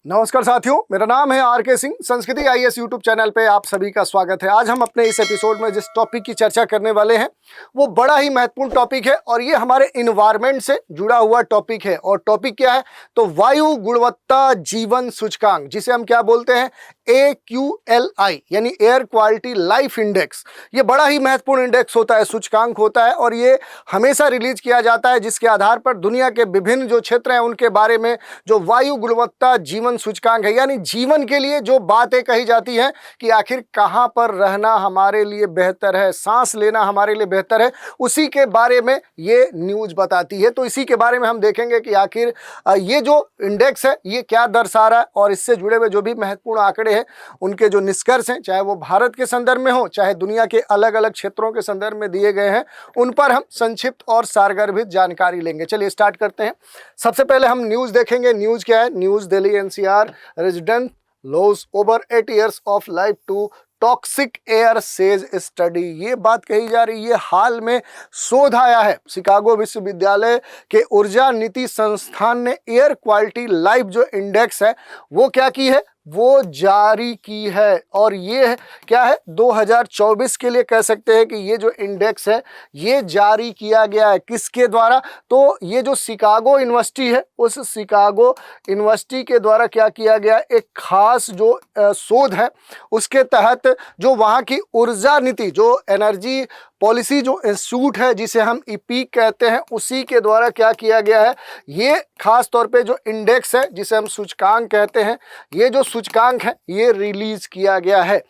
नमस्कार साथियों, मेरा नाम है आर.के. सिंह। संस्कृति आईएएस यूट्यूब चैनल पे आप सभी का स्वागत है। आज हम अपने इस एपिसोड में जिस टॉपिक की चर्चा करने वाले हैं वो बड़ा ही महत्वपूर्ण टॉपिक है और ये हमारे इन्वायरमेंट से जुड़ा हुआ टॉपिक है। और टॉपिक क्या है? तो वायु गुणवत्ता जीवन सूचकांक, जिसे हम क्या बोलते हैं, AQLI यानी एयर क्वालिटी लाइफ इंडेक्स। ये बड़ा ही महत्वपूर्ण इंडेक्स होता है, सूचकांक होता है और ये हमेशा रिलीज किया जाता है, जिसके आधार पर दुनिया के विभिन्न जो क्षेत्र हैं उनके बारे में जो वायु गुणवत्ता जीवन सूचकांक है, यानी जीवन के लिए जो बातें कही जाती हैं कि आखिर कहाँ पर रहना हमारे लिए बेहतर है, सांस लेना हमारे लिए बेहतर है, उसी के बारे में ये न्यूज बताती है। तो इसी के बारे में हम देखेंगे कि आखिर ये जो इंडेक्स है ये क्या दर्शा रहा है और इससे जुड़े हुए जो भी महत्वपूर्ण आंकड़े हैं उनके जो निष्कर्ष हैं, चाहे वो भारत के संदर्भ में हो चाहे दुनिया के अलग अलग क्षेत्रों के संदर्भ में दिए गए हैं, उन पर हम संक्षिप्त और सारगर्भित जानकारी लेंगे। चलिए स्टार्ट करते हैं। सबसे पहले हम न्यूज देखेंगे। न्यूज क्या है? News Delhi NCR resident lose over 8 years of life to toxic air says study. ये बात कही जा रही है, हाल में शोध आया है। शिकागो विश्वविद्यालय के ऊर्जा नीति संस्थान ने एयर क्वालिटी लाइफ जो इंडेक्स है वो क्या की है, वो जारी की है। और ये क्या है, 2024 के लिए कह सकते हैं कि ये जो इंडेक्स है ये जारी किया गया है। किसके द्वारा? तो ये जो शिकागो यूनिवर्सिटी है, उस शिकागो यूनिवर्सिटी के द्वारा क्या किया गया, एक खास जो शोध है उसके तहत जो वहाँ की ऊर्जा नीति, जो एनर्जी पॉलिसी जो इंस्टीट्यूट है जिसे हम ईपीक कहते हैं, उसी के द्वारा क्या किया गया है, ये खास तौर पे जो इंडेक्स है जिसे हम सूचकांक कहते हैं, ये जो सूचकांक है ये रिलीज किया गया है।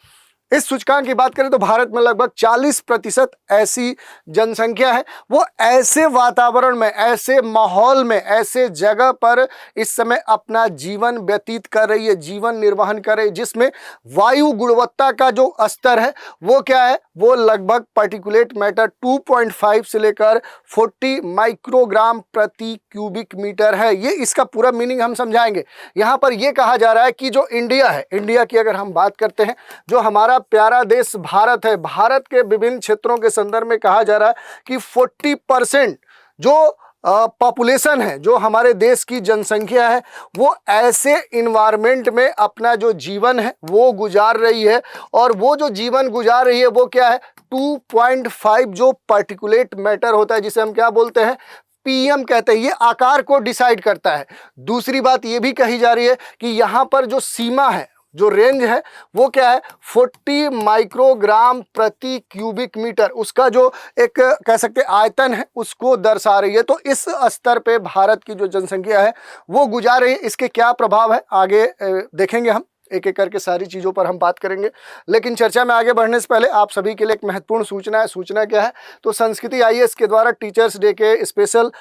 इस सूचकांक की बात करें तो भारत में लगभग 40% ऐसी जनसंख्या है वो ऐसे वातावरण में, ऐसे माहौल में, ऐसे जगह पर इस समय अपना जीवन व्यतीत कर रही है, जीवन निर्वहन कर रही है, जिसमें वायु गुणवत्ता का जो स्तर है वो क्या है, वो लगभग पार्टिकुलेट मैटर 2.5 से लेकर 40 माइक्रोग्राम प्रति क्यूबिक मीटर है। ये इसका पूरा मीनिंग हम समझाएंगे। यहाँ पर यह कहा जा रहा है कि जो इंडिया है, इंडिया की अगर हम बात करते हैं, जो हमारा प्यारा देश भारत है, भारत के विभिन्न क्षेत्रों के संदर्भ में कहा जा रहा है कि 40% जो पॉपुलेशन है, जो हमारे देश की जनसंख्या है, वो ऐसे इन्वायरमेंट में अपना जो जीवन है वो गुजार रही है। और वो जो जीवन गुजार रही है वो क्या है, 2.5 जो पार्टिकुलेट मैटर होता है जिसे हम क्या बोलते हैं, पीएम कहते हैं, ये आकार को डिसाइड करता है। दूसरी बात ये भी कही जा रही है कि यहाँ पर जो सीमा है, जो रेंज है वो क्या है, 40 माइक्रोग्राम प्रति क्यूबिक मीटर, उसका जो एक कह सकते आयतन है उसको दर्शा रही है। तो इस स्तर पे भारत की जो जनसंख्या है वो गुजार रही है। इसके क्या प्रभाव है आगे देखेंगे, हम एक एक करके सारी चीज़ों पर हम बात करेंगे। लेकिन चर्चा में आगे बढ़ने से पहले आप सभी के लिए एक महत्वपूर्ण सूचना है। सूचना क्या है? तो संस्कृति आईएएस के द्वारा टीचर्स डे के स्पेशल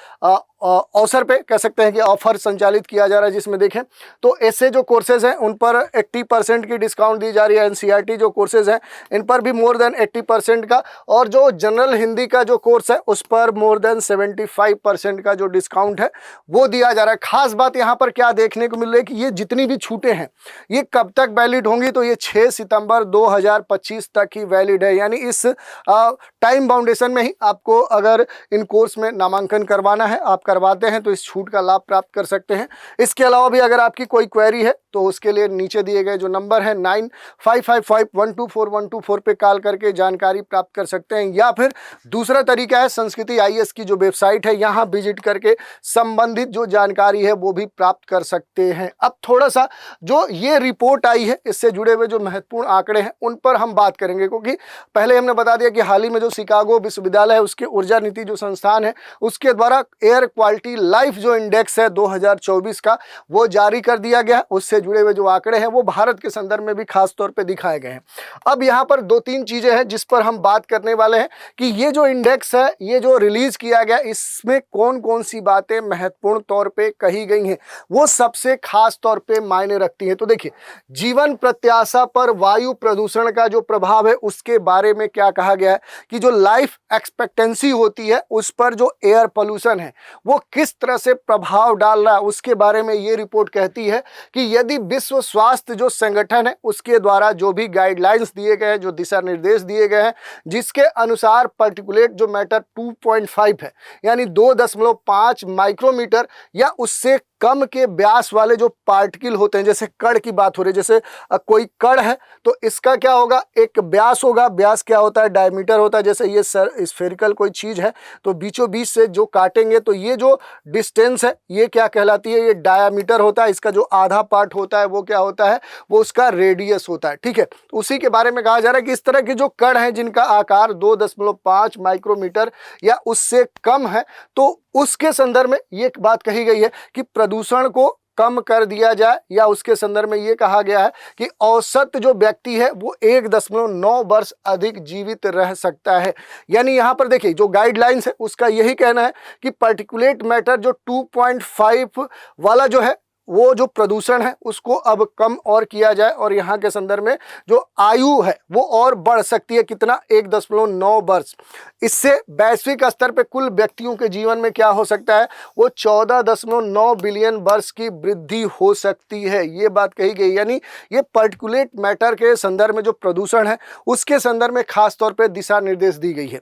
अवसर पे कह सकते हैं कि ऑफर संचालित किया जा रहा है, जिसमें देखें तो ऐसे जो कोर्सेज हैं उन पर 80% की डिस्काउंट दी जा रही है। एनसीईआरटी जो कोर्सेज हैं इन पर भी मोर देन 80% का, और जो जनरल हिंदी का जो कोर्स है उस पर मोर देन 75% का जो डिस्काउंट है वो दिया जा रहा है। खास बात यहाँ पर क्या देखने को मिल रही है कि ये जितनी भी छूटें हैं ये कब तक वैलिड होंगी, तो ये 6 सितंबर 2025 तक ही वैलिड है। यानी इस टाइम बाउंडेशन में ही आपको अगर इन कोर्स में नामांकन करवाना है, आप करवाते हैं तो इस छूट का लाभ प्राप्त कर सकते हैं। इसके अलावा भी अगर आपकी कोई क्वेरी है तो उसके लिए नीचे दिए गए जो नंबर है 9555124124 पे कॉल करके जानकारी प्राप्त कर सकते हैं, या फिर दूसरा तरीका है संस्कृति आईएएस की जो वेबसाइट है यहाँ विजिट करके संबंधित जो जानकारी है वो भी प्राप्त कर सकते हैं। अब थोड़ा सा जो ये रिपोर्ट आई है इससे जुड़े हुए जो महत्वपूर्ण आंकड़े हैं उन पर हम बात करेंगे, क्योंकि पहले हमने बता दिया कि हाल ही में जो शिकागो विश्वविद्यालय है उसके ऊर्जा नीति जो संस्थान है उसके द्वारा एयर क्वालिटी लाइफ जो इंडेक्स है 2024 का वो जारी कर दिया गया। उससे जुड़े हुए जो आंकड़े हैं वो भारत के संदर्भ में भी खास तौर पे दिखाए गए हैं। अब यहाँ पर 2-3 चीजें हैं जिस पर हम बात करने वाले हैं कि ये जो इंडेक्स है ये जो रिलीज किया गया इसमें कौन कौन सी बातें महत्वपूर्ण तौर पे कही गई हैं, वो सबसे खास तौर पे मायने रखती हैं। तो देखिए, जीवन प्रत्याशा पर वायु प्रदूषण का जो प्रभाव है उसके बारे में क्या कहा गया है कि जो लाइफ एक्सपेक्टेंसी होती है उस पर जो एयर पोल्यूशन है वो किस तरह से प्रभाव डाल रहा है, उसके बारे में ये रिपोर्ट कहती है कि यदि विश्व स्वास्थ्य जो संगठन है उसके द्वारा जो भी गाइडलाइंस दिए गए हैं, जो दिशा निर्देश दिए गए हैं, जिसके अनुसार पार्टिकुलेट जो मैटर 2.5 है यानी 2.5 माइक्रोमीटर या उससे कम के व्यास वाले जो पार्टिकल होते हैं, जैसे कण की बात हो रही है, जैसे कोई कण है तो इसका क्या होगा, एक व्यास होगा। व्यास क्या होता है, डायमीटर होता है। जैसे ये स्फेरिकल कोई चीज है तो बीचों बीच से जो काटेंगे तो ये जो डिस्टेंस है ये क्या कहलाती है, ये डायमीटर होता है। इसका जो आधा पार्ट होता है वो क्या होता है, वो उसका रेडियस होता है। ठीक है, तो उसी के बारे में कहा जा रहा है कि इस तरह के जो कण हैं जिनका आकार 2.5 माइक्रोमीटर या उससे कम है, तो उसके संदर्भ में ये बात कही गई है कि प्रदूषण को कम कर दिया जाए, या उसके संदर्भ में ये कहा गया है कि औसत जो व्यक्ति है वो 1.9 वर्ष अधिक जीवित रह सकता है। यानी यहाँ पर देखिए जो गाइडलाइंस है उसका यही कहना है कि पार्टिकुलेट मैटर जो 2.5 वाला जो है वो जो प्रदूषण है उसको अब कम और किया जाए, और यहाँ के संदर्भ में जो आयु है वो और बढ़ सकती है, कितना, 1.9 वर्ष। इससे वैश्विक स्तर पे कुल व्यक्तियों के जीवन में क्या हो सकता है, वो 14.9 बिलियन वर्ष की वृद्धि हो सकती है, ये बात कही गई। यानी ये पार्टिकुलेट मैटर के संदर्भ में जो प्रदूषण है उसके संदर्भ में खास तौर पर दिशा निर्देश दी गई है।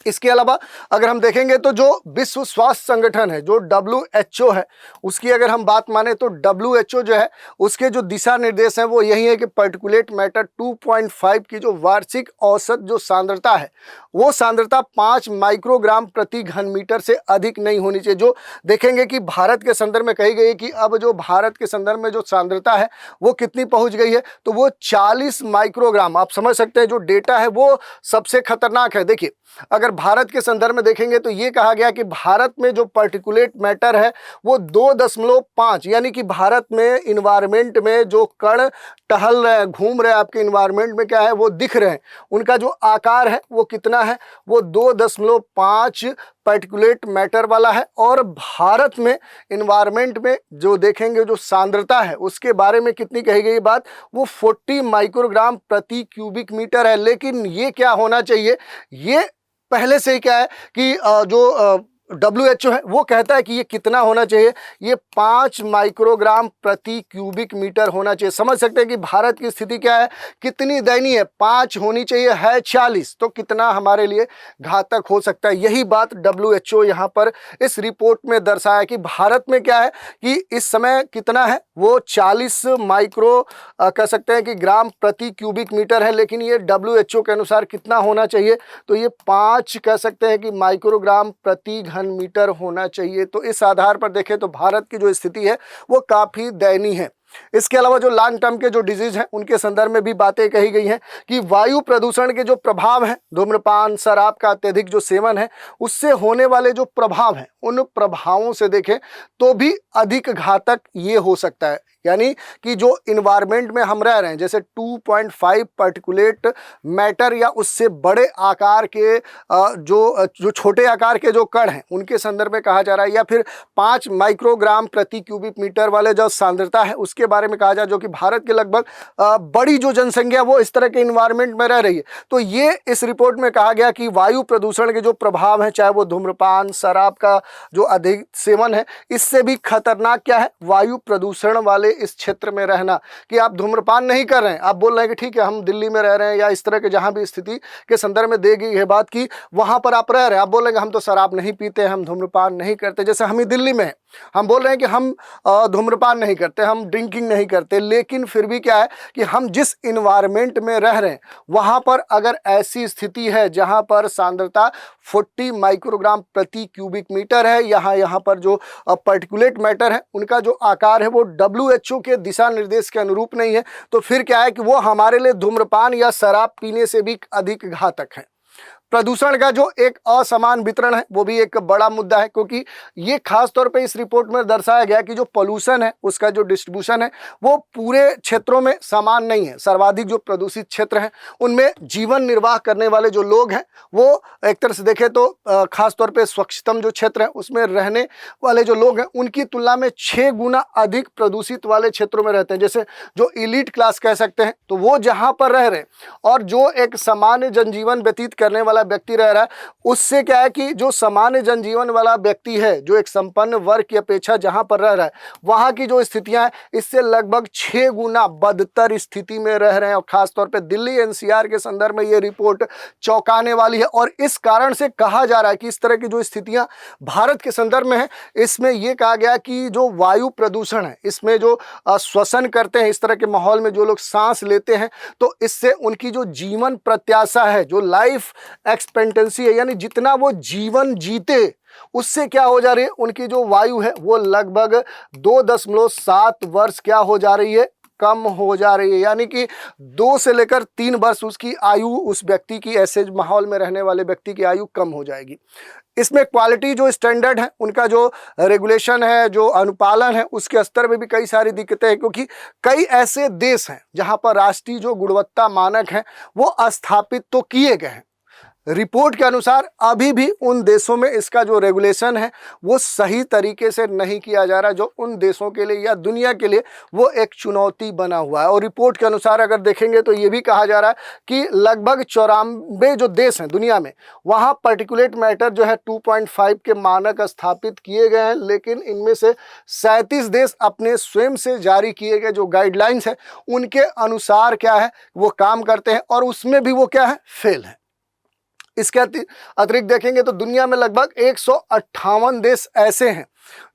इसके अलावा अगर हम देखेंगे तो जो विश्व स्वास्थ्य संगठन है, जो WHO है, उसकी अगर हम बात माने तो WHO जो है उसके जो दिशा निर्देश हैं वो यही है कि पार्टिकुलेट मैटर 2.5 की जो वार्षिक औसत जो सांद्रता है वो सांद्रता 5 माइक्रोग्राम प्रति घन मीटर से अधिक नहीं होनी चाहिए। जो देखेंगे कि भारत के संदर्भ में कही गई है कि अब जो भारत के संदर्भ में जो सांद्रता है वो कितनी पहुंच गई है, तो वो 40 माइक्रोग्राम। आप समझ सकते हैं जो डेटा है वो सबसे खतरनाक है। देखिए अगर भारत के संदर्भ में देखेंगे तो ये कहा गया कि भारत में जो पार्टिकुलेट मैटर है वो 2.5, यानी कि भारत में इन्वायरमेंट में जो कण टहल रहे हैं, घूम रहे हैं, आपके इन्वायरमेंट में क्या है वो दिख रहे हैं, उनका जो आकार है वो कितना है, वो 2.5 पार्टिकुलेट मैटर वाला है। और भारत में इन्वायरमेंट में जो देखेंगे जो सांद्रता है उसके बारे में कितनी कही गई बात, वो 40 माइक्रोग्राम प्रति क्यूबिक मीटर है। लेकिन ये क्या होना चाहिए, ये पहले से ही क्या है कि जो WHO है वो कहता है कि ये कितना होना चाहिए, ये 5 माइक्रोग्राम प्रति क्यूबिक मीटर होना चाहिए। समझ सकते हैं कि भारत की स्थिति क्या है, कितनी दयनीय है। 5 होनी चाहिए, है 40, तो कितना हमारे लिए घातक हो सकता है। यही बात WHO यहाँ पर इस रिपोर्ट में दर्शाया कि भारत में क्या है कि इस समय कितना है, वो 40 माइक्रो कह सकते हैं कि ग्राम प्रति क्यूबिक मीटर है, लेकिन ये WHO के अनुसार कितना होना चाहिए, तो ये 5 कह सकते हैं कि माइक्रोग्राम प्रति घन मीटर होना चाहिए। तो इस आधार पर देखें तो भारत की जो स्थिति है वो काफ़ी दयनीय है। इसके अलावा जो लॉन्ग टर्म के जो डिजीज हैं उनके संदर्भ में भी बातें कही गई हैं कि वायु प्रदूषण के जो प्रभाव हैं, धूम्रपान, शराब का अत्यधिक जो सेवन है, उससे होने वाले जो प्रभाव हैं, उन प्रभावों से देखें तो भी अधिक घातक ये हो सकता है। यानी कि जो इन्वायरमेंट में हम रह रहे हैं, जैसे 2.5 पार्टिकुलेट मैटर या उससे बड़े आकार के जो छोटे आकार के जो कण हैं उनके संदर्भ में कहा जा रहा है, या फिर 5 माइक्रोग्राम प्रति क्यूबिक मीटर वाले जो सांद्रता है उसके बारे में कहा जाए, जो कि भारत के लगभग बड़ी जो जनसंख्या वो इस तरह के इन्वायरमेंट में रह रही है। तो ये इस रिपोर्ट में कहा गया कि वायु प्रदूषण के जो प्रभाव हैं, चाहे वो धूम्रपान, शराब का जो अधिक सेवन है, इससे भी खतरनाक क्या है, वायु प्रदूषण वाले इस क्षेत्र में रहना। कि आप धूम्रपान नहीं कर रहे हैं, आप बोल रहे हैं कि ठीक है हम दिल्ली में रह रहे हैं या इस तरह के जहां भी स्थिति के संदर्भ में दी गई है बात की, वहां पर आप रह रहे हैं, आप बोल रहे हैं हम तो शराब नहीं पीते, हम धूम्रपान नहीं करते। जैसे हम ही दिल्ली में हैं, हम बोल रहे हैं कि हम धूम्रपान नहीं करते, हम ड्रिंकिंग नहीं करते, लेकिन फिर भी क्या है कि हम जिस इन्वायरमेंट में रह रहे हैं वहां पर अगर ऐसी स्थिति है जहां पर सांद्रता 40 माइक्रोग्राम प्रति क्यूबिक मीटर है, यहाँ पर जो पार्टिकुलेट मैटर है उनका जो आकार है वो WHO के दिशा निर्देश के अनुरूप नहीं है, तो फिर क्या है कि वो हमारे लिए धूम्रपान या शराब पीने से भी अधिक घातक है। प्रदूषण का जो एक असमान वितरण है वो भी एक बड़ा मुद्दा है, क्योंकि ये खास तौर पे इस रिपोर्ट में दर्शाया गया कि जो पोल्यूशन है उसका जो डिस्ट्रीब्यूशन है वो पूरे क्षेत्रों में समान नहीं है। सर्वाधिक जो प्रदूषित क्षेत्र हैं उनमें जीवन निर्वाह करने वाले जो लोग हैं वो एक तरह से देखें तो खास तौर पे स्वच्छतम जो क्षेत्र है उसमें रहने वाले जो लोग हैं उनकी तुलना में 6 गुना अधिक प्रदूषित वाले क्षेत्रों में रहते हैं। जैसे जो इलीट क्लास कह सकते हैं, तो वो जहाँ पर रह रहे हैं और जो एक सामान्य जनजीवन व्यतीत करने वाला वाला व्यक्ति रह रहा है, उससे क्या है कि जो सामान्य जनजीवन वाला व्यक्ति है, जो एक संपन्न वर्ग की अपेक्षा जहां पर रह रहा है, वहां की जो स्थितियां हैं इससे लगभग 6 गुना बदतर स्थिति में रह रहे हैं। और खासतौर पे दिल्ली एनसीआर के संदर्भ में ये रिपोर्ट चौंकाने वाली है। और इस कारण से कहा जा रहा है कि इस तरह की जो स्थितियां भारत के संदर्भ में है, इसमें यह कहा गया कि जो वायु प्रदूषण है, इसमें जो श्वसन करते हैं, इस तरह के माहौल में जो लोग सांस लेते हैं, तो इससे उनकी जो जीवन प्रत्याशा है, जो लाइफ एक्सपेक्टेंसी है, यानी जितना वो जीवन जीते, उससे क्या हो जा रही है, उनकी जो वायु है वो लगभग 2.7 वर्ष क्या हो जा रही है, कम हो जा रही है। यानी कि 2 से लेकर 3 वर्ष उसकी आयु, उस व्यक्ति की, ऐसे माहौल में रहने वाले व्यक्ति की आयु कम हो जाएगी। इसमें क्वालिटी जो स्टैंडर्ड है, उनका जो रेगुलेशन है, जो अनुपालन है, उसके स्तर में भी कई सारी दिक्कतें हैं, क्योंकि कई ऐसे देश हैं जहां पर राष्ट्रीय जो गुणवत्ता मानक हैं वो स्थापित तो किए गए हैं। रिपोर्ट के अनुसार अभी भी उन देशों में इसका जो रेगुलेशन है वो सही तरीके से नहीं किया जा रहा, जो उन देशों के लिए या दुनिया के लिए वो एक चुनौती बना हुआ है। और रिपोर्ट के अनुसार अगर देखेंगे तो ये भी कहा जा रहा है कि लगभग 94 जो देश हैं दुनिया में, वहाँ पार्टिकुलेट मैटर जो है 2.5 के मानक स्थापित किए गए हैं, लेकिन इनमें से 37 देश अपने स्वयं से जारी किए गए जो गाइडलाइंस है उनके अनुसार क्या है वो काम करते हैं, और उसमें भी वो क्या है, फेल है। इसके अतिरिक्त देखेंगे तो दुनिया में लगभग 158 देश ऐसे हैं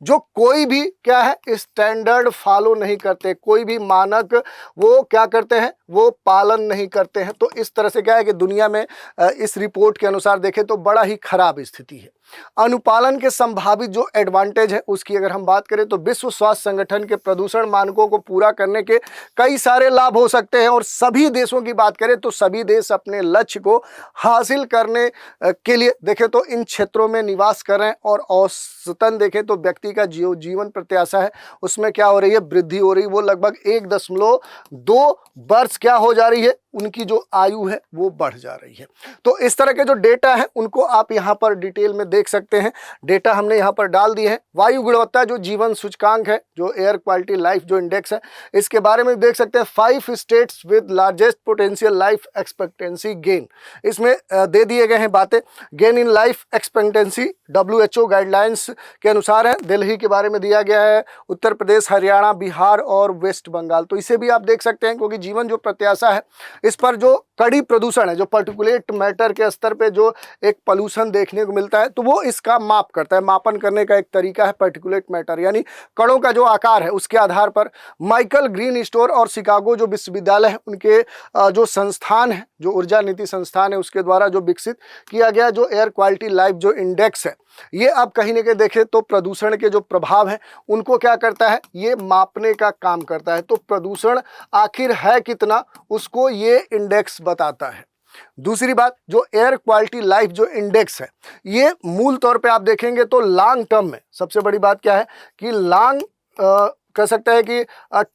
जो कोई भी क्या है स्टैंडर्ड फॉलो नहीं करते, कोई भी मानक वो क्या करते हैं, वो पालन नहीं करते हैं। तो इस तरह से क्या है कि दुनिया में इस रिपोर्ट के अनुसार देखें तो बड़ा ही खराब स्थिति है। अनुपालन के संभावित जो एडवांटेज है उसकी अगर हम बात करें तो विश्व स्वास्थ्य संगठन के प्रदूषण मानकों को पूरा करने के कई सारे लाभ हो सकते हैं। और सभी देशों की बात करें तो सभी देश अपने लक्ष्य को हासिल करने के लिए देखें तो इन क्षेत्रों में निवास कर रहे हैं, और औसतन देखें तो व्यक्ति का जीवन प्रत्याशा है उसमें क्या हो रही है, वृद्धि हो रही है। वो लगभग 1.2 वर्ष क्या हो जा रही है, उनकी जो आयु है वो बढ़ जा रही है। तो इस तरह के जो डेटा है उनको आप यहाँ पर डिटेल में देख सकते हैं। डेटा हमने यहाँ पर डाल दिए हैं। वायु गुणवत्ता जो जीवन सूचकांक है, जो एयर क्वालिटी लाइफ जो इंडेक्स है, इसके बारे में देख सकते हैं 5 states with largest potential life expectancy gain. इसमें दे दिए गए हैं बातें। Gain in life expectancy WHO guidelines के अनुसार है। दिल्ली के बारे में दिया गया है, उत्तर प्रदेश, हरियाणा, बिहार और वेस्ट बंगाल। तो इसे भी आप देख सकते हैं, क्योंकि जीवन जो प्रत्याशा है इस पर जो कड़ी प्रदूषण है, जो पार्टिकुलेट मैटर के स्तर पे जो एक पोल्यूशन देखने को मिलता है, तो वो इसका माप करता है। मापन करने का एक तरीका है पार्टिकुलेट मैटर, यानी कणों का जो आकार है उसके आधार पर। माइकल ग्रीन स्टोर और शिकागो जो विश्वविद्यालय है उनके जो संस्थान है, जो ऊर्जा नीति संस्थान है, उसके द्वारा जो विकसित किया गया जो एयर क्वालिटी लाइफ जो इंडेक्स है, ये आप कहीं ना कहीं देखें तो प्रदूषण के जो प्रभाव हैं उनको क्या करता है, ये मापने का काम करता है। तो प्रदूषण आखिर है कितना, उसको ये इंडेक्स बताता है। दूसरी बात, जो एयर क्वालिटी लाइफ जो इंडेक्स है, ये मूल तौर पे आप देखेंगे तो लॉन्ग टर्म में सबसे बड़ी बात क्या है कि लॉन्ग कह सकते हैं कि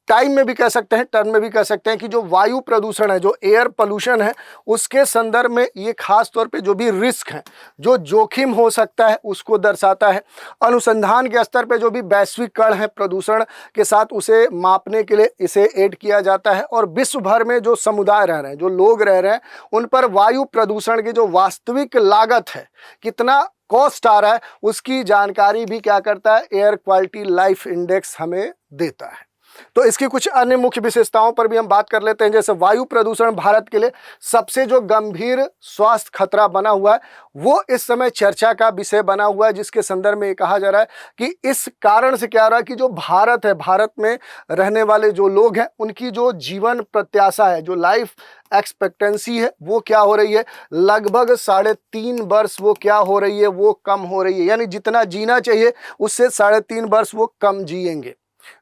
टाइम में भी कह सकते हैं, टर्म में भी कह सकते हैं कि जो वायु प्रदूषण है, जो एयर पोल्यूशन है, उसके संदर्भ में ये खास तौर पे जो भी रिस्क है, जो जोखिम हो सकता है, उसको दर्शाता है। अनुसंधान के स्तर पे जो भी वैश्वीकरण है प्रदूषण के साथ, उसे मापने के लिए इसे ऐड किया जाता है। और विश्व भर में जो समुदाय रह रहे हैं, जो लोग रह रहे हैं, उन पर वायु प्रदूषण की जो वास्तविक लागत है, कितना कॉस्ट आ रहा है, उसकी जानकारी भी क्या करता है, एयर क्वालिटी लाइफ इंडेक्स हमें देता है। तो इसकी कुछ अन्य मुख्य विशेषताओं पर भी हम बात कर लेते हैं। जैसे वायु प्रदूषण भारत के लिए सबसे जो गंभीर स्वास्थ्य खतरा बना हुआ है, वो इस समय चर्चा का विषय बना हुआ है, जिसके संदर्भ में ये कहा जा रहा है कि इस कारण से क्या हो रहा है कि जो भारत है, भारत में रहने वाले जो लोग हैं, उनकी जो जीवन प्रत्याशा है, जो लाइफ एक्सपेक्टेंसी है, वो क्या हो रही है, लगभग 3.5 वर्ष वो क्या हो रही है, वो कम हो रही है। यानी जितना जीना चाहिए उससे 3.5 वर्ष वो कम जिएंगे।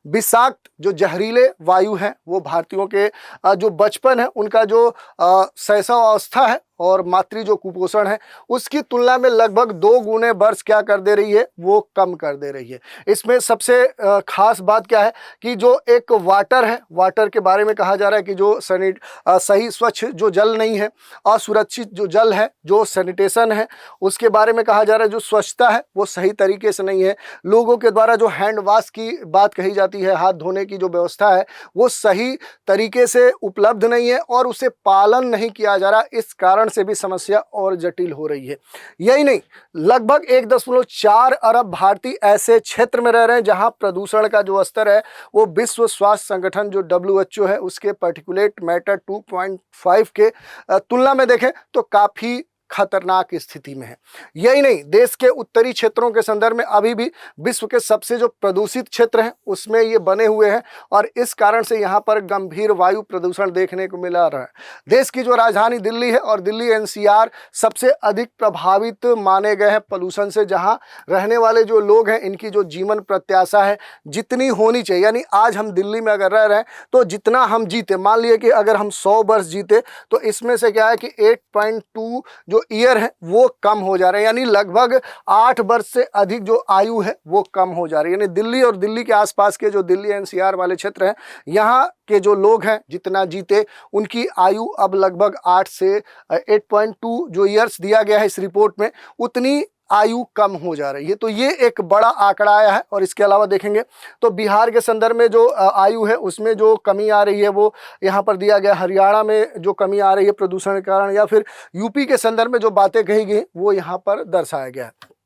विषाक्त जो जहरीले वायु हैं, वो भारतीयों के जो बचपन है, उनका जो शैशव अवस्था है और मातृ जो कुपोषण है, उसकी तुलना में लगभग 2 गुने वर्ष क्या कर दे रही है, वो कम कर दे रही है। इसमें सबसे खास बात क्या है कि जो एक वाटर है, वाटर के बारे में कहा जा रहा है कि जो सही स्वच्छ जो जल नहीं है, असुरक्षित जो जल है, जो सैनिटेशन है, उसके बारे में कहा जा रहा है। जो स्वच्छता है वो सही तरीके से नहीं है। लोगों के द्वारा जो हैंड वॉश की बात कही जाती है, हाथ धोने की जो व्यवस्था है, वो सही तरीके से उपलब्ध नहीं है और उसे पालन नहीं किया जा रहा। इस कारण कारण से भी समस्या और जटिल हो रही है। यही नहीं, लगभग 1.4 अरब भारतीय ऐसे क्षेत्र में रह रहे हैं जहां प्रदूषण का जो स्तर है वो विश्व स्वास्थ्य संगठन जो WHO है उसके पार्टिकुलेट मैटर 2.5 के तुलना में देखें तो काफी खतरनाक स्थिति में है। यही नहीं, देश के उत्तरी क्षेत्रों के संदर्भ में अभी भी विश्व के सबसे जो प्रदूषित क्षेत्र हैं उसमें ये बने हुए हैं और इस कारण से यहाँ पर गंभीर वायु प्रदूषण देखने को मिला रहा है। देश की जो राजधानी दिल्ली है और दिल्ली NCR सबसे अधिक प्रभावित माने गए हैं पोल्यूशन से, जहाँ रहने वाले जो लोग हैं इनकी जो जीवन प्रत्याशा है जितनी होनी चाहिए, यानी आज हम दिल्ली में अगर रह रहे हैं तो जितना हम जीते, मान लिए कि अगर हम 100 वर्ष जीते तो इसमें से क्या है कि 8.2 जो ईयर है वो कम हो जा रहे हैं, यानी लगभग 8 वर्ष से अधिक जो आयु है वो कम हो जा रही है। यानी दिल्ली और दिल्ली के आसपास के जो दिल्ली NCR वाले क्षेत्र हैं यहाँ के जो लोग हैं जितना जीते उनकी आयु अब लगभग 8 से 8.2 जो ईयर्स दिया गया है इस रिपोर्ट में उतनी आयु कम हो जा रही है। तो ये एक बड़ा आंकड़ा आया है। और इसके अलावा देखेंगे तो बिहार के संदर्भ में जो आयु है उसमें जो कमी आ रही है वो यहाँ पर दिया गया, हरियाणा में जो कमी आ रही है प्रदूषण के कारण, या फिर यूपी के संदर्भ में जो बातें कही गई वो यहाँ पर दर्शाया गया है।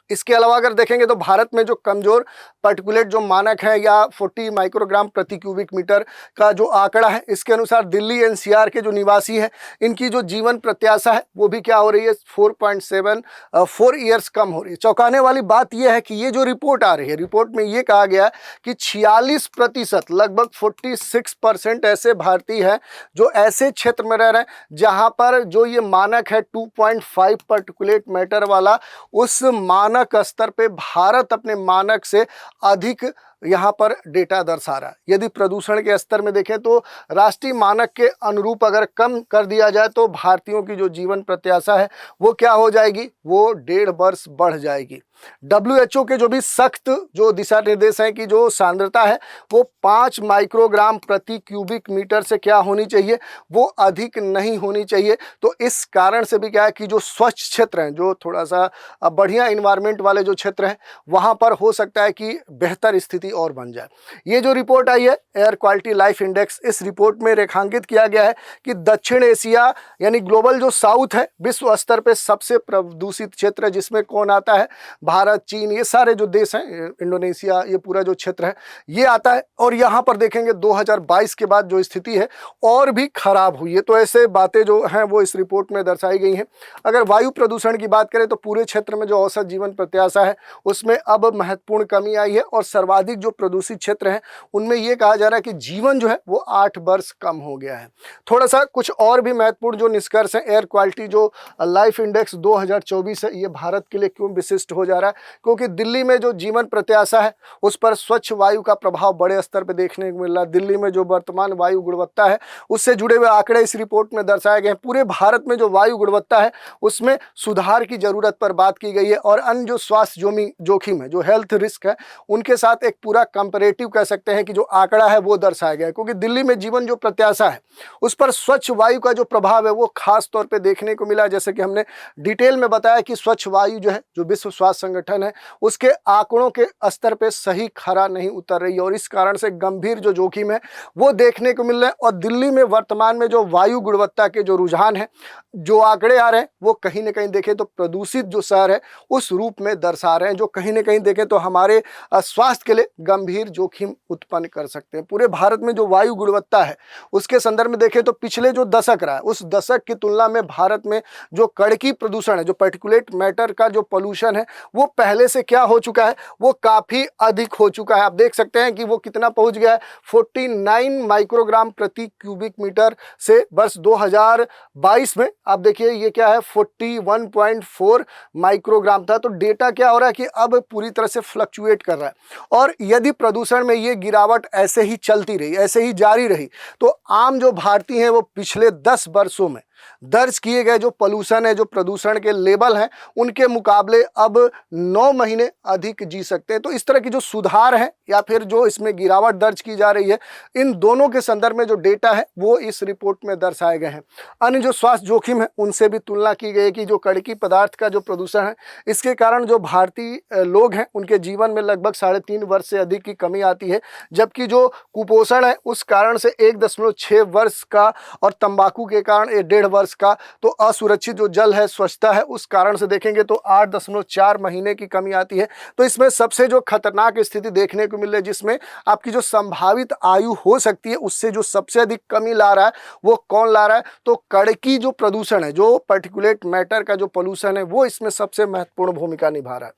इसके अलावा अगर देखेंगे तो भारत में जो कमजोर पार्टिकुलेट जो मानक है या 40 माइक्रोग्राम प्रति क्यूबिक मीटर का जो आंकड़ा है, इसके अनुसार दिल्ली NCR के जो निवासी हैं इनकी जो जीवन प्रत्याशा है वो भी क्या हो रही है 4.74 ईयर्स कम हो रही है। चौंकाने वाली बात यह है कि ये जो रिपोर्ट आ रही है, रिपोर्ट में ये कहा गया कि 46% लगभग 46% ऐसे भारतीय हैं जो ऐसे क्षेत्र में रह रहे हैं जहां पर जो ये मानक है 2.5 पार्टिकुलेट मैटर वाला, उस मानक स्तर पे भारत अपने मानक से अधिक यहाँ पर डेटा दर्शा रहा है। यदि प्रदूषण के स्तर में देखें तो राष्ट्रीय मानक के अनुरूप अगर कम कर दिया जाए तो भारतीयों की जो जीवन प्रत्याशा है वो क्या हो जाएगी, वो 1.5 वर्ष बढ़ जाएगी। WHO के जो भी सख्त जो दिशा निर्देश हैं कि जो सांद्रता है वो 5 माइक्रोग्राम प्रति क्यूबिक मीटर से क्या होनी चाहिए, वो अधिक नहीं होनी चाहिए। तो इस कारण से भी क्या है कि जो स्वच्छ क्षेत्र हैं, जो थोड़ा सा बढ़िया इन्वायरमेंट वाले जो क्षेत्र हैं वहाँ पर हो सकता है कि बेहतर स्थिति और बन जाए। ये जो रिपोर्ट आई है एयर क्वालिटी लाइफ इंडेक्स, इस रिपोर्ट में रेखांकित किया गया है कि दक्षिण एशिया यानी ग्लोबल जो साउथ है विश्व स्तर पे सबसे प्रदूषित क्षेत्र है, जिसमें कौन आता है, भारत, चीन, ये सारे जो देश हैं, इंडोनेशिया, ये पूरा जो क्षेत्र है ये आता है। और यहाँ पर देखेंगे 2022 के बाद जो स्थिति है और भी खराब हुई है। तो ऐसे बातें जो हैं वो इस रिपोर्ट में दर्शाई गई हैं। अगर वायु प्रदूषण की बात करें तो पूरे क्षेत्र में जो औसत जीवन प्रत्याशा है उसमें अब महत्वपूर्ण कमी आई है और सर्वाधिक जो प्रदूषित क्षेत्र हैं उनमें यह कहा जा रहा है कि जीवन जो है वो 8 वर्ष कम हो गया है। थोड़ा सा कुछ और भी महत्वपूर्ण जो निष्कर्ष है, एयर क्वालिटी जो लाइफ इंडेक्स 2024 है ये भारत के लिए क्यों विशिष्ट हो जा रहा है, क्योंकि दिल्ली में जो जीवन प्रत्याशा है उस पर स्वच्छ वायु का प्रभाव बड़े स्तर पर देखने को मिल रहा है। दिल्ली में जो वर्तमान वायु गुणवत्ता है उससे जुड़े हुए आंकड़े इस रिपोर्ट में दर्शाए गए हैं। पूरे भारत में जो वायु गुणवत्ता है उसमें सुधार की जरूरत पर बात की गई है और अन्य जो स्वास्थ्य जोखिम है, जो हेल्थ रिस्क है, उनके साथ एक पूरा कंपैरेटिव कह सकते हैं कि जो आंकड़ा है वो दर्शाया गया है। क्योंकि दिल्ली में जीवन जो प्रत्याशा है उस पर स्वच्छ वायु का जो प्रभाव है वो खास तौर पे देखने को मिला। जैसे कि हमने डिटेल में बताया कि स्वच्छ वायु जो है, जो विश्व स्वास्थ्य संगठन है, उसके आंकड़ों के स्तर पे सही खरा नहीं उतर रही है और इस कारण से गंभीर जो जोखिम है वो देखने को मिल रहा है। और दिल्ली में वर्तमान में जो वायु गुणवत्ता के जो रुझान है, जो आंकड़े आ रहे हैं वो कहीं ना कहीं देखें तो प्रदूषित जो शहर है उस रूप में दर्शा रहे हैं, जो कहीं ना कहीं देखें तो हमारे स्वास्थ्य के लिए गंभीर जोखिम उत्पन्न कर सकते हैं। पूरे भारत में जो वायु गुणवत्ता है उसके संदर्भ में देखें तो पिछले जो दशक रहा है उस दशक की तुलना में भारत में जो कड़की प्रदूषण है, जो पार्टिकुलेट मैटर का जो पोल्यूशन है वो पहले से क्या हो चुका है, वो काफी अधिक हो चुका है। आप देख सकते हैं कि वो कितना पहुंच गया है, 49 माइक्रोग्राम प्रति क्यूबिक मीटर से वर्ष 2022 में आप देखिए ये क्या है 41.4 माइक्रोग्राम था। तो डेटा क्या हो रहा है कि अब पूरी तरह से फ्लक्चुएट कर रहा है और यदि प्रदूषण में ये गिरावट ऐसे ही चलती रही, ऐसे ही जारी रही, तो आम जो भारतीय हैं वो पिछले 10 वर्षों में दर्ज किए गए जो पोल्यूशन है, जो प्रदूषण के लेवल हैं, उनके मुकाबले अब 9 महीने अधिक जी सकते हैं। तो इस तरह की जो सुधार है या फिर जो इसमें गिरावट दर्ज की जा रही है, इन दोनों के संदर्भ में जो डेटा है वो इस रिपोर्ट में दर्शाए गए हैं। अन्य जो स्वास्थ्य जोखिम है उनसे भी तुलना की गई कि जो कड़की पदार्थ का जो प्रदूषण है इसके कारण जो भारतीय लोग हैं उनके जीवन में लगभग 3.5 वर्ष से अधिक की कमी आती है, जबकि जो कुपोषण है उस कारण से 1.6 वर्ष का और तंबाकू के कारण 1.5 वर्ष का, तो असुरक्षित जो जल है, स्वच्छता है, उस कारण से देखेंगे तो 8.4 महीने की कमी आती है। तो इसमें सबसे जो खतरनाक स्थिति देखने को मिल रही है, जिसमें आपकी जो संभावित आयु हो सकती है उससे जो सबसे अधिक कमी ला रहा है वो कौन ला रहा है, तो कड़की जो प्रदूषण है, जो पार्टिकुलेट मैटर का जो पोल्यूशन है, वो इसमें सबसे महत्वपूर्ण भूमिका निभा रहा है।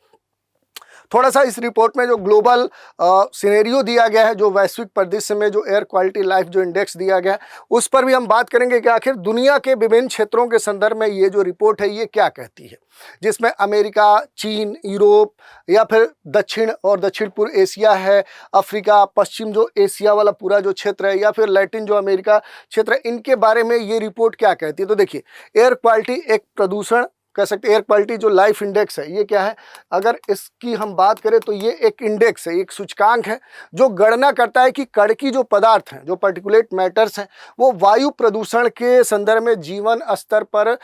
थोड़ा सा इस रिपोर्ट में जो ग्लोबल सिनेरियो दिया गया है, जो वैश्विक परिदृश्य में जो एयर क्वालिटी लाइफ जो इंडेक्स दिया गया है, उस पर भी हम बात करेंगे कि आखिर दुनिया के विभिन्न क्षेत्रों के संदर्भ में ये जो रिपोर्ट है ये क्या कहती है, जिसमें अमेरिका, चीन, यूरोप या फिर दक्षिण और दक्षिण पूर्व एशिया है, अफ्रीका, पश्चिम जो एशिया वाला पूरा जो क्षेत्र है, या फिर लैटिन जो अमेरिका क्षेत्र है, इनके बारे में ये रिपोर्ट क्या कहती है। तो देखिए, एयर क्वालिटी एक प्रदूषण कह सकते, एयर क्वालिटी जो लाइफ इंडेक्स है ये क्या है, अगर इसकी हम बात करें तो ये एक इंडेक्स है, एक सूचकांक है जो गणना करता है कि कड़की जो पदार्थ हैं, जो पार्टिकुलेट मैटर्स हैं, वो वायु प्रदूषण के संदर्भ में जीवन स्तर पर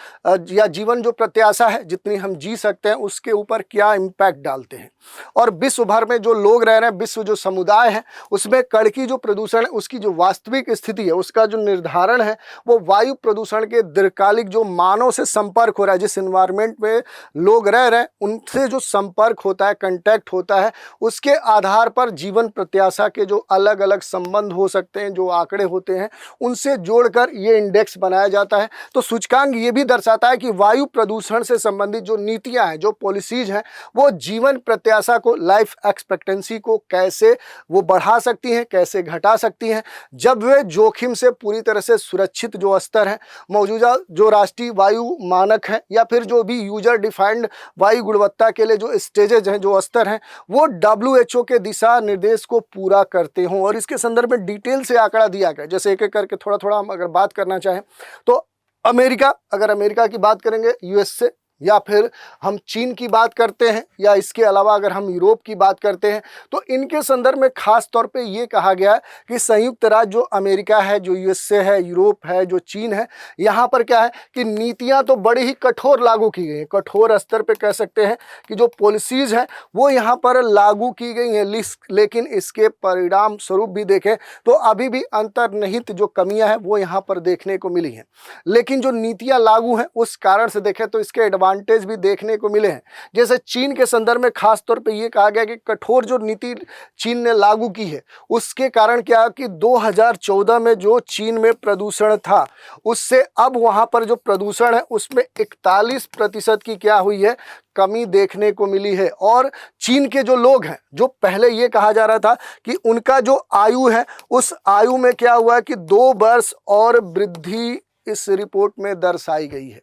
या जीवन जो प्रत्याशा है, जितनी हम जी सकते हैं, उसके ऊपर क्या इम्पैक्ट डालते हैं। और विश्व भर में जो लोग रह रहे हैं, विश्व जो समुदाय है, उसमें कड़की जो प्रदूषण है उसकी जो वास्तविक स्थिति है, उसका जो निर्धारण है, वो वायु प्रदूषण के दीर्घकालिक जो मानव से संपर्क हो रहा है, जिस एनवायरनमेंट में लोग रह रहे हैं उनसे जो संपर्क होता है, कांटेक्ट होता है, उसके आधार पर जीवन प्रत्याशा के जो अलग अलग संबंध हो सकते हैं, जो आंकड़े होते हैं, उनसे जोड़कर ये इंडेक्स बनाया जाता है। तो सूचकांक ये भी दर्शाता है कि वायु प्रदूषण से संबंधित जो नीतियां हैं, जो पॉलिसीज हैं, वो जीवन प्रत्याशा को, लाइफ एक्सपेक्टेंसी को कैसे वो बढ़ा सकती हैं, कैसे घटा सकती हैं, जब वे जोखिम से पूरी तरह से सुरक्षित जो स्तर है, मौजूदा जो राष्ट्रीय वायु मानक है, या फिर जो भी यूजर डिफाइंड वायु गुणवत्ता के लिए जो स्टेजेज हैं, जो स्तर हैं, वो WHO के दिशा निर्देश को पूरा करते हों। और इसके संदर्भ में डिटेल से आंकड़ा दिया गया, जैसे एक एक करके थोड़ा थोड़ा हम अगर बात करना चाहें तो अमेरिका, अगर अमेरिका की बात करेंगे, USA, या फिर हम चीन की बात करते हैं, या इसके अलावा अगर हम यूरोप की बात करते हैं, तो इनके संदर्भ में खास तौर पे ये कहा गया है कि संयुक्त राज्य जो अमेरिका है, जो USA है, यूरोप है, जो चीन है, यहाँ पर क्या है कि नीतियाँ तो बड़ी ही कठोर लागू की गई हैं, कठोर स्तर पे कह सकते हैं कि जो पॉलिसीज हैं वो यहाँ पर लागू की गई हैं। लेकिन इसके परिणाम स्वरूप भी देखें तो अभी भी अंतर्निहित जो कमियाँ हैं वो यहाँ पर देखने को मिली हैं। लेकिन जो नीतियाँ लागू हैं उस कारण से देखें तो इसके एडवांटेज भी देखने को मिले हैं। जैसे चीन के संदर्भ में खास तौर पे ये कहा गया कि कठोर जो नीति चीन ने लागू की है उसके कारण क्या कि 2014 में जो चीन में प्रदूषण था उससे अब वहां पर जो प्रदूषण है उसमें 41% की क्या हुई है, कमी देखने को मिली है। और चीन के जो लोग हैं, जो पहले ये कहा जा रहा था कि उनका जो आयु है उस आयु में क्या हुआ है कि 2 वर्ष और वृद्धि इस रिपोर्ट में दर्शाई गई है।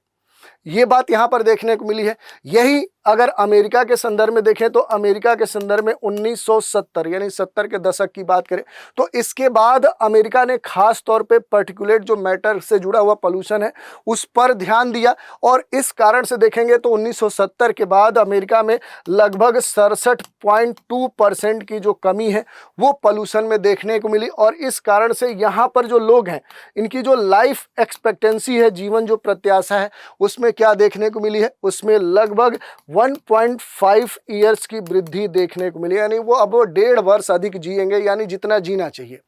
ये बात यहाँ पर देखने को मिली है। यही अगर अमेरिका के संदर्भ में देखें तो अमेरिका के संदर्भ में 1970 यानी 70 के दशक की बात करें तो इसके बाद अमेरिका ने खास तौर पे पार्टिकुलेट जो मैटर से जुड़ा हुआ पोल्यूशन है उस पर ध्यान दिया। और इस कारण से देखेंगे तो 1970 के बाद अमेरिका में लगभग 67.2% की जो कमी है वो पोल्यूशन में देखने को मिली। और इस कारण से यहाँ पर जो लोग हैं इनकी जो लाइफ एक्सपेक्टेंसी है, जीवन जो प्रत्याशा है, उसमें क्या देखने को मिली है, उसमें लगभग 1.5 ईयर्स की वृद्धि देखने को मिली। यानी वो अब 1.5 वर्ष अधिक जिएंगे, यानी जितना जीना चाहिए।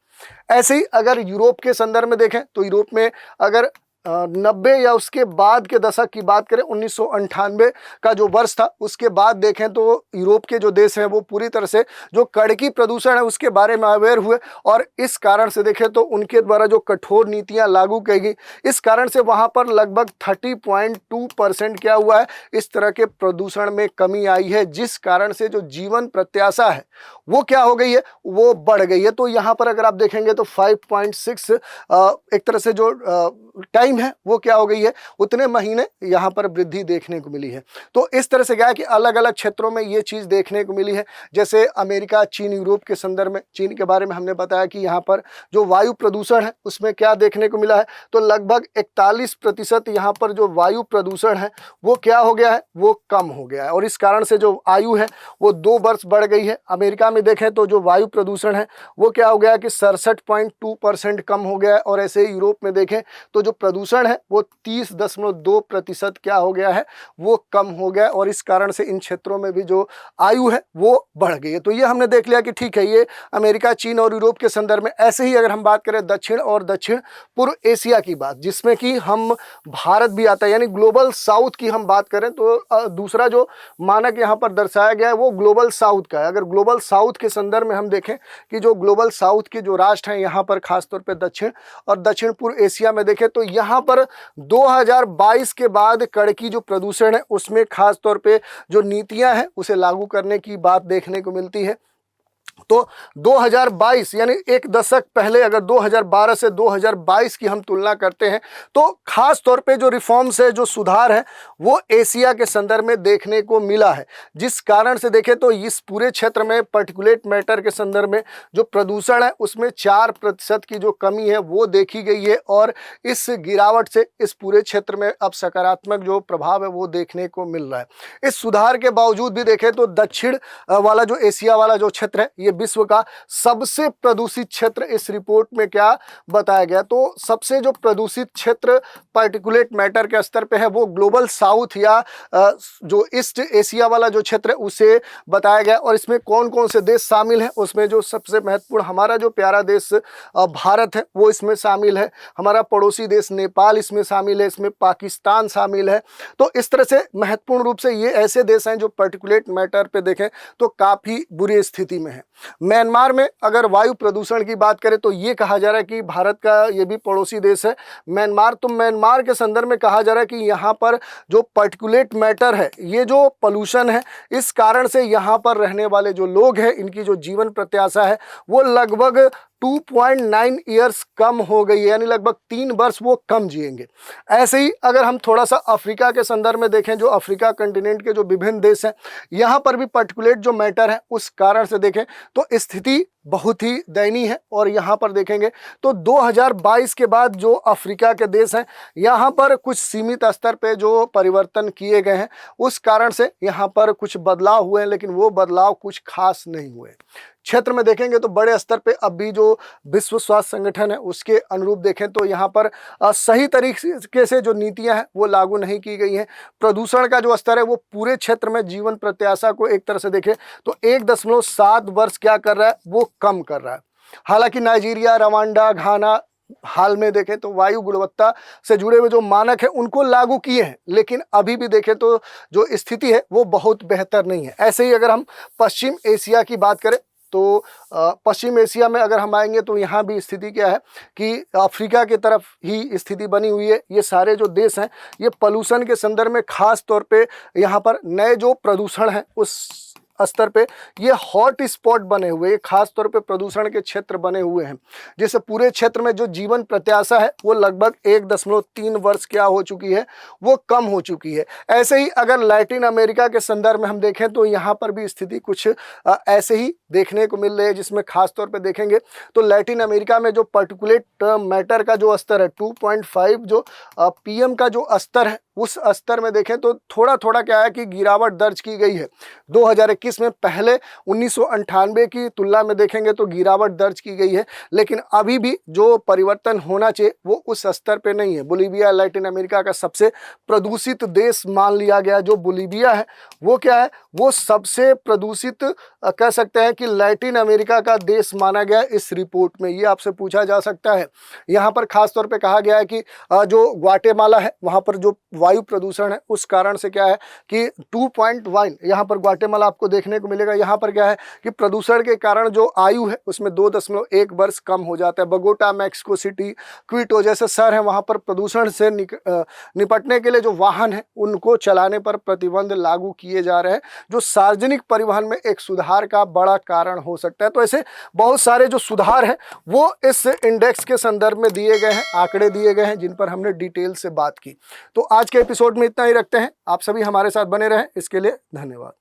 ऐसे ही अगर यूरोप के संदर्भ में देखें तो यूरोप में अगर 90 या उसके बाद के दशक की बात करें, 1998 का जो वर्ष था उसके बाद देखें तो यूरोप के जो देश हैं वो पूरी तरह से जो कड़की प्रदूषण है उसके बारे में अवेयर हुए। और इस कारण से देखें तो उनके द्वारा जो कठोर नीतियां लागू की गई, इस कारण से वहां पर लगभग 30.2% क्या हुआ है, इस तरह के प्रदूषण में कमी आई है, जिस कारण से जो जीवन प्रत्याशा है वो क्या हो गई है, वो बढ़ गई है। तो यहाँ पर अगर आप देखेंगे तो 5.6 एक तरह से जो टाइम है वो क्या हो गई है, उतने महीने यहाँ पर वृद्धि देखने को मिली है। तो इस तरह से क्या है कि अलग अलग क्षेत्रों में ये चीज़ देखने को मिली है। जैसे अमेरिका, चीन, यूरोप के संदर्भ में, चीन के बारे में हमने बताया कि यहाँ पर जो वायु प्रदूषण है उसमें क्या देखने को मिला है, तो लगभग 41% यहाँ पर जो वायु प्रदूषण है वो क्या हो गया है, वो कम हो गया है। और इस कारण से जो आयु है वो 2 वर्ष बढ़ गई है। अमेरिका में देखें तो जो वायु प्रदूषण है वो क्या हो गया कि 67.2% कम हो गया है। और ऐसे ही यूरोप में देखें तो जो प्रदूषण है वो 30.2% क्या हो गया है, वो कम हो गया और इस कारण से इन क्षेत्रों में भी जो आयु है वो बढ़ गई है। तो ये हमने देख लिया कि ठीक है, ये अमेरिका, चीन और यूरोप के संदर्भ में। ऐसे ही अगर हम बात करें दक्षिण और दक्षिण पूर्व एशिया की बात, जिसमें कि हम भारत भी आता है, यानी ग्लोबल साउथ की हम बात करें तो दूसरा जो मानक यहाँ पर दर्शाया गया है वो ग्लोबल साउथ का है। अगर ग्लोबल साउथ के संदर्भ में हम देखें कि जो ग्लोबल साउथ के जो राष्ट्र हैं यहाँ पर खासतौर पे दक्षिण और दक्षिण पूर्व एशिया में देखें तो यहाँ पर 2022 के बाद कड़की जो प्रदूषण है उसमें खास तौर पे जो नीतियां हैं उसे लागू करने की बात देखने को मिलती है। तो 2022 यानी एक दशक पहले, अगर 2012 से 2022 की हम तुलना करते हैं तो खास तौर पे जो रिफॉर्म्स है, जो सुधार है, वो एशिया के संदर्भ में देखने को मिला है। जिस कारण से देखें तो इस पूरे क्षेत्र में पार्टिकुलेट मैटर के संदर्भ में जो प्रदूषण है उसमें 4% की जो कमी है वो देखी गई है और इस गिरावट से इस पूरे क्षेत्र में अब सकारात्मक जो प्रभाव है वो देखने को मिल रहा है। इस सुधार के बावजूद भी देखें तो दक्षिण वाला जो एशिया वाला जो क्षेत्र है ये विश्व का सबसे प्रदूषित क्षेत्र इस रिपोर्ट में क्या बताया गया। तो सबसे जो प्रदूषित क्षेत्र पार्टिकुलेट मैटर के स्तर पे है वो ग्लोबल साउथ या जो ईस्ट एशिया वाला जो क्षेत्र है उसे बताया गया। और इसमें कौन कौन से देश शामिल हैं, उसमें जो सबसे महत्वपूर्ण हमारा जो प्यारा देश भारत है वो इसमें शामिल है, हमारा पड़ोसी देश नेपाल इसमें शामिल है, इसमें पाकिस्तान शामिल है। तो इस तरह से महत्वपूर्ण रूप से ये ऐसे देश हैं जो पार्टिकुलेट मैटर पे देखें तो काफ़ी बुरी स्थिति में है। म्यांमार में अगर वायु प्रदूषण की बात करें तो ये कहा जा रहा है कि भारत का ये भी पड़ोसी देश है म्यांमार, तो म्यांमार के संदर्भ में कहा जा रहा है कि यहाँ पर जो पार्टिकुलेट मैटर है, ये जो पोल्यूशन है, इस कारण से यहाँ पर रहने वाले जो लोग हैं इनकी जो जीवन प्रत्याशा है वो लगभग 2.9 ईयर्स कम हो गई है, यानी लगभग 3 वर्ष वो कम जिएंगे। ऐसे ही अगर हम थोड़ा सा अफ्रीका के संदर्भ में देखें, जो अफ्रीका कंटिनेंट के जो विभिन्न देश हैं यहाँ पर भी पार्टिकुलेट जो मैटर है उस कारण से देखें तो स्थिति बहुत ही दयनीय है। और यहाँ पर देखेंगे तो 2022 के बाद जो अफ्रीका के देश हैं यहाँ पर कुछ सीमित स्तर पे जो परिवर्तन किए गए हैं उस कारण से यहाँ पर कुछ बदलाव हुए हैं, लेकिन वो बदलाव कुछ खास नहीं हुए। क्षेत्र में देखेंगे तो बड़े स्तर पे अब भी जो विश्व स्वास्थ्य संगठन है उसके अनुरूप देखें तो यहाँ पर सही तरीके से जो नीतियां हैं वो लागू नहीं की गई हैं। प्रदूषण का जो स्तर है वो पूरे क्षेत्र में जीवन प्रत्याशा को एक तरह से देखें तो 1.7 वर्ष क्या कर रहा है, वो कम कर रहा है। हालांकि नाइजीरिया, रवांडा, घाना हाल में देखें तो वायु गुणवत्ता से जुड़े हुए जो मानक है उनको लागू किए हैं, लेकिन अभी भी देखें तो जो स्थिति है वो बहुत बेहतर नहीं है। ऐसे ही अगर हम पश्चिम एशिया की बात करें तो पश्चिम एशिया में अगर हम आएंगे तो यहाँ भी स्थिति क्या है कि अफ्रीका की तरफ ही स्थिति बनी हुई है। ये सारे जो देश हैं ये पोल्यूशन के संदर्भ में खास तौर पे यहाँ पर नए जो प्रदूषण है उस स्तर पे ये हॉट स्पॉट बने हुए हैं, खास तौर पे प्रदूषण के क्षेत्र बने हुए हैं, जिससे पूरे क्षेत्र में जो जीवन प्रत्याशा है वो लगभग 1.3 वर्ष क्या हो चुकी है, वो कम हो चुकी है। ऐसे ही अगर लैटिन अमेरिका के संदर्भ में हम देखें तो यहाँ पर भी स्थिति कुछ ऐसे ही देखने को मिल रही है, जिसमें खास तौर पे देखेंगे तो लैटिन अमेरिका में जो पार्टिकुलेट मैटर का जो स्तर है 2.5 जो PM का जो स्तर है उस स्तर में देखें तो थोड़ा थोड़ा क्या है कि गिरावट दर्ज की गई है 2021 में। पहले 1998 की तुलना में देखेंगे तो गिरावट दर्ज की गई है, लेकिन अभी भी जो परिवर्तन होना चाहिए वो उस स्तर पे नहीं है। बोलीविया लैटिन अमेरिका का सबसे प्रदूषित देश मान लिया गया। जो बोलीविया है वो क्या है, वो सबसे प्रदूषित कह सकते हैं कि लैटिन अमेरिका का देश माना गया इस रिपोर्ट में। ये आपसे पूछा जा सकता है। यहाँ पर खास तौर पे कहा गया है कि जो ग्वाटेमाला है वहाँ पर जो वायु प्रदूषण है उस कारण से क्या है कि 2.1 यहाँ पर ग्वाटेमाला आपको देखने को मिलेगा। यहाँ पर क्या है कि प्रदूषण के कारण जो आयु है उसमें 2.1 वर्ष कम हो जाता है। बगोटा, मैक्सिको सिटी, क्विटो जैसे शहर हैं वहाँ पर प्रदूषण से निपटने के लिए जो वाहन है उनको चलाने पर प्रतिबंध लागू किए जा रहे हैं, जो सार्वजनिक परिवहन में एक सुधार का बड़ा कारण हो सकता है। तो ऐसे बहुत सारे जो सुधार हैं वो इस इंडेक्स के संदर्भ में दिए गए हैं, आंकड़े दिए गए हैं, जिन पर हमने डिटेल से बात की। तो आज के एपिसोड में इतना ही रखते हैं। आप सभी हमारे साथ बने रहें, इसके लिए धन्यवाद।